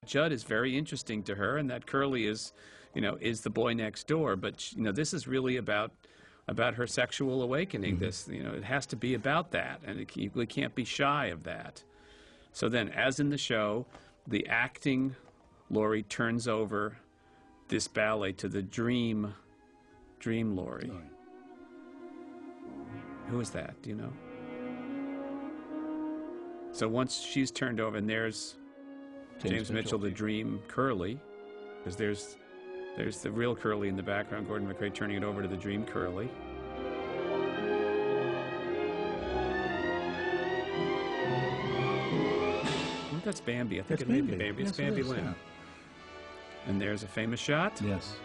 Judd is very interesting to her, and that Curly is, is the boy next door. But this is really about her sexual awakening. This, it has to be about that, and we can't be shy of that. So then, as in the show, the acting Laurie turns over this ballet to the dream Laurie. Who is that? Do you know? So once she's turned over, and there's James Mitchell, the dream Curly, because there's the real Curly in the background, Gordon MacRae turning it over to the dream Curly. Oh, that's Bambi. I think it may be Bambi. It's Bambi Lynn. Yeah. And there's a famous shot. Yes.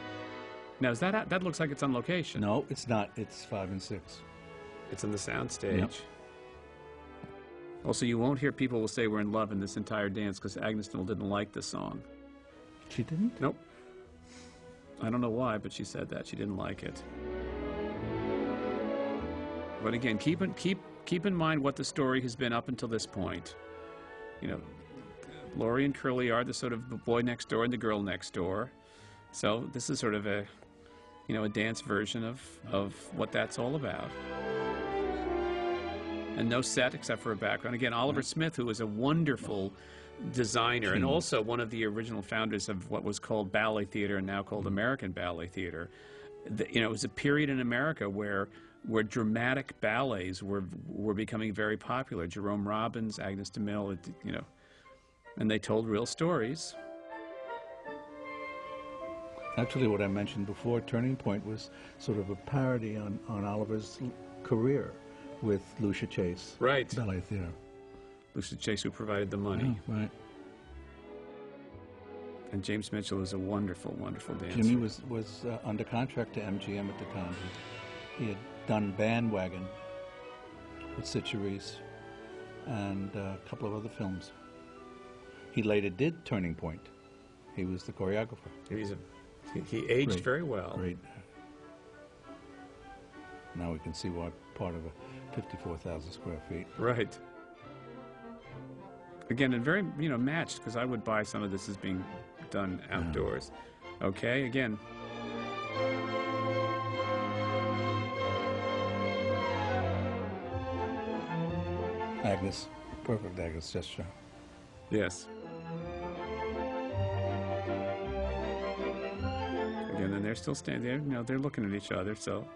Now, is that looks like it's on location? No, it's not. It's 5 and 6. It's in the sound stage. Yep. Also, you won't hear people will say we're in love in this entire dance because Agnes Still didn't like the song. She didn't? Nope. I don't know why, but she said that. She didn't like it. But again, keep in mind what the story has been up until this point. Laurie and Curly are the sort of the boy next door and the girl next door. So this is sort of a dance version of what that's all about. And no set except for a background. Again, Oliver Smith, who was a wonderful designer and also one of the original founders of what was called ballet theater and now called American Ballet Theater. It was a period in America where dramatic ballets were becoming very popular. Jerome Robbins, Agnes DeMille, and they told real stories. Actually, what I mentioned before, Turning Point, was sort of a parody on Oliver's career with Lucia Chase. Right. Ballet Theater. Lucia Chase, who provided the money. Oh, right. And James Mitchell is a wonderful, wonderful dancer. Jimmy was under contract to MGM at the time. He had done Bandwagon with Sid Charisse and a couple of other films. He later did Turning Point. He was the choreographer. He aged very well. Great. Now we can see why part of a 54,000 square feet. Right. Again, and very, matched, because I would buy some of this as being done outdoors. Yeah. Okay, again. Agnes. Perfect Agnes gesture. Yes. Again, and they're still standing there. They're looking at each other, so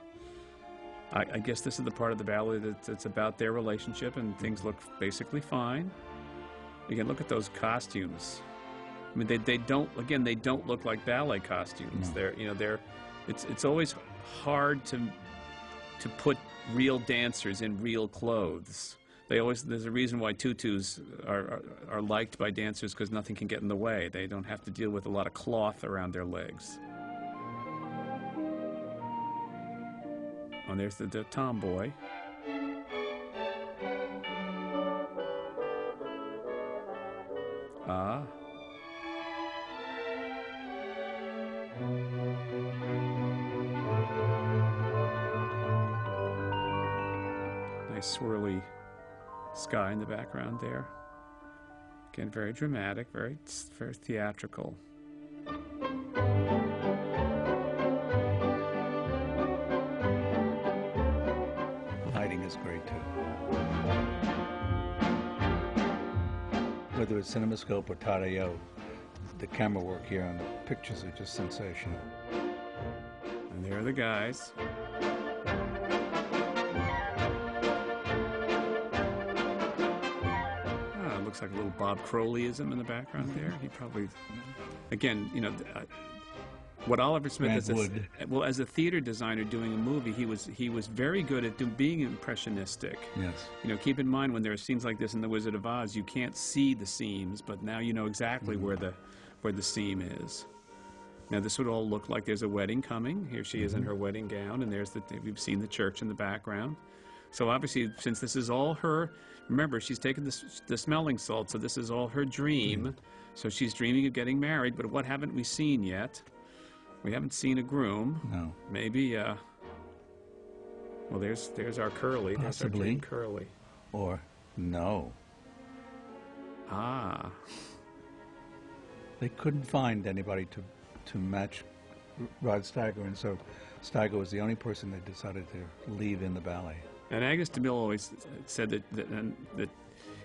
I guess this is the part of the ballet that's about their relationship, and things look basically fine. Again, look at those costumes. I mean, they don't look like ballet costumes. No. It's always hard to put real dancers in real clothes. There's a reason why tutus are liked by dancers, because nothing can get in the way. They don't have to deal with a lot of cloth around their legs. Oh, there's the tomboy. Ah. Nice swirly sky in the background there. Again, very dramatic, very theatrical. Lighting is great too. Whether it's CinemaScope or Tadao, the camera work here and the pictures are just sensational. And there are the guys. Looks like a little Bob Crowleyism in the background there. He probably, again, what Oliver Smith as a theater designer doing a movie, he was very good at being impressionistic. Yes. Keep in mind when there are scenes like this in The Wizard of Oz, you can't see the seams, but now you know exactly where the seam is. Now this would all look like there's a wedding coming. Here she is in her wedding gown, and we've seen the church in the background. So obviously, since this is all her, remember, she's taken the smelling salt, so this is all her dream. So she's dreaming of getting married, but what haven't we seen yet? We haven't seen a groom. No. Maybe, well, there's our Curly. Possibly. There's our dream Curly. Or no. Ah. They couldn't find anybody to match Rod Steiger, and so Steiger was the only person they decided to leave in the ballet. And Agnes DeMille always said that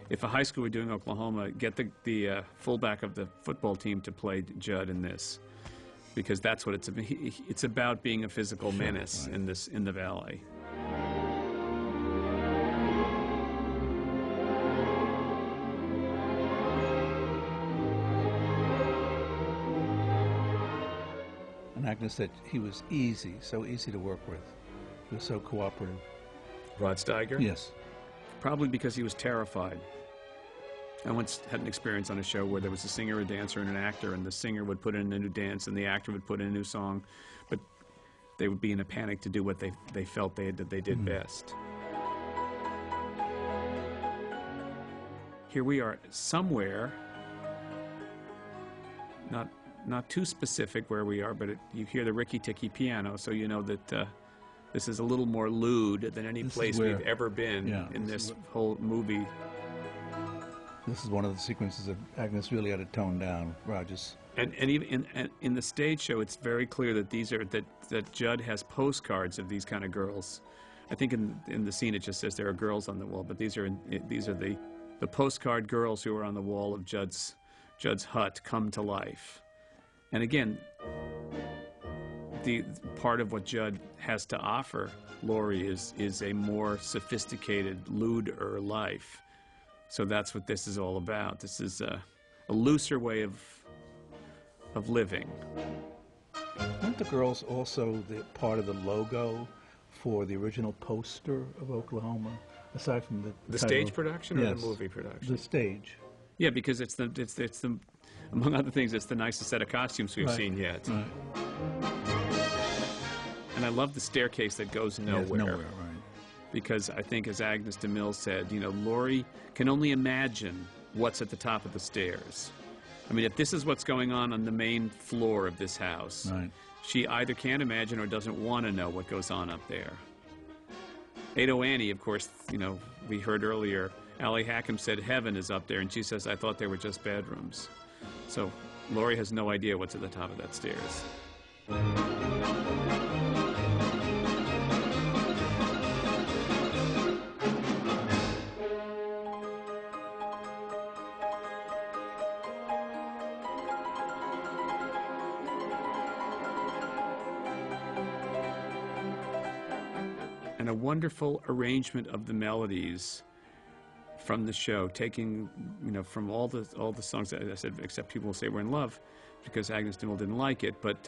if a high school were doing Oklahoma, get the fullback of the football team to play Judd in this, because that's what it's about, being a physical menace right. in the ballet. And Agnes said he was easy, so easy to work with. He was so cooperative. Rod Steiger? Yes. Probably because he was terrified. I once had an experience on a show where there was a singer, a dancer, and an actor, and the singer would put in a new dance and the actor would put in a new song, but they would be in a panic to do what they felt they did best. Here we are somewhere, not too specific where we are, but you hear the ricky-ticky piano, so you know that this is a little more lewd than any place we've ever been in this whole movie. This is one of the sequences that Agnes really had to tone down. Rogers. And even in the stage show, it's very clear that that Judd has postcards of these kind of girls. I think in the scene it just says there are girls on the wall, but these are the postcard girls who are on the wall of Judd's hut come to life. And again, the part of what Judd has to offer Laurie is a more sophisticated, lewder life. So that's what this is all about. This is a looser way of living. Weren't the girls also the part of the logo for the original poster of Oklahoma, aside from the title? Stage production or the movie production? The stage. Yeah, because it's the among other things, it's the nicest set of costumes we've seen yet. Right. And I love the staircase that goes nowhere. Nowhere, right. Because I think, as Agnes DeMille said, Laurie can only imagine what's at the top of the stairs. I mean, if this is what's going on the main floor of this house, she either can't imagine or doesn't want to know what goes on up there. Ado Annie, of course, we heard earlier, Allie Hackham said heaven is up there, and she says, I thought they were just bedrooms. So Laurie has no idea what's at the top of that stairs. And a wonderful arrangement of the melodies from the show, taking from all the songs that I said, except People Will Say We're in Love, because Agnes DeMille didn't like it, but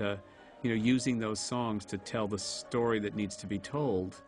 using those songs to tell the story that needs to be told